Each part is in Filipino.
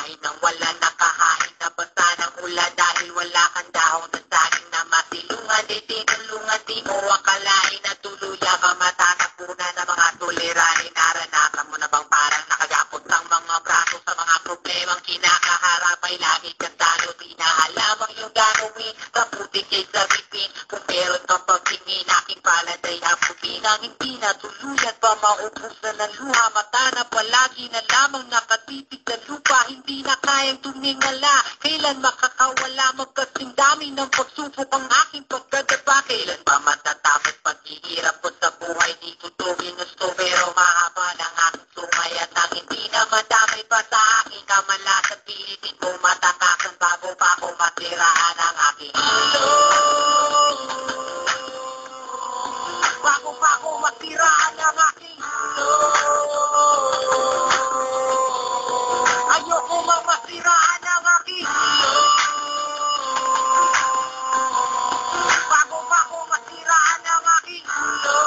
Kahit nang wala nakahain na basta ng ulan dahil wala kang dahon na saging na masilungan. Di tinulungan, di mo akalain na tuluyan ka matatapunan ng mga tuliranin. Naranasan mo na bang parang nakagapot ang mga braso sa mga problemang kinakaharap? Ay lagi kang talo, di na alam ang iyong gagawin. Kaputik ay sabipin, kung meron kang pagtingin, aking palad ay hapugin. Ang hindi na tuluyan pa maubos na ng luha. Mata na palagi na lamang nakatitig sa lupa. Hindi na kayang tumingala, kailan makakawala? Magkasing dami ng pagsubok ang aking pagkadapa. Kailan ba matatapos paghihirap ko sa buhay? Dito to ginusto pero mahaba ng aking sumay. At ang hindi na madamay pa sa aking kamala. Sa pilitin ko matakasan bago pa ako matirahan ang aking ulo. Bago pa ako matirahan ang aking ulo. Ayoko mang masiraan ang aking ulo. Bago pa ako masiraan ang aking ulo.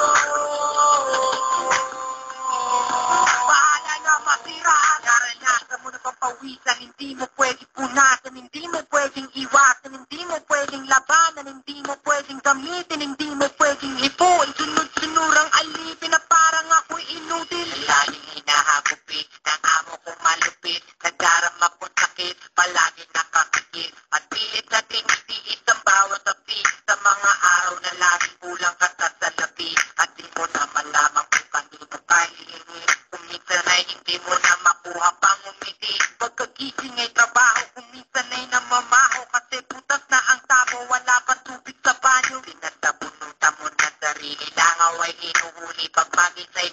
Bahala na masiraan. Naranasan mo na bang pawisan? Hindi mo pwedeng punasan, hindi mo pwedeng iwasan, hindi mo pwedeng labanan, hindi mo pwedeng gamitin, hindi mo pwedeng ipuin. Sunod-sunurang alipin na parang ako'y inutil. Laging hinahagupit ng amo kong malupit. Nagdarama kong sakit, palagi nakakikit. At pilit na tinitiis ang bawat api sa mga araw na laging kulang ka sa salapi. At di mo na malaman kung kanino ka hihingi. Kung minsan ay hindi mo na makuha pang umiti. Pagkagising ay trabaho, kung minsan ay namamaho. Kasi putas na ang tabo, wala pa tubig sa banyo. Pinatabunutan mo na sarili, langaw ay hinuhuli. Pag magisay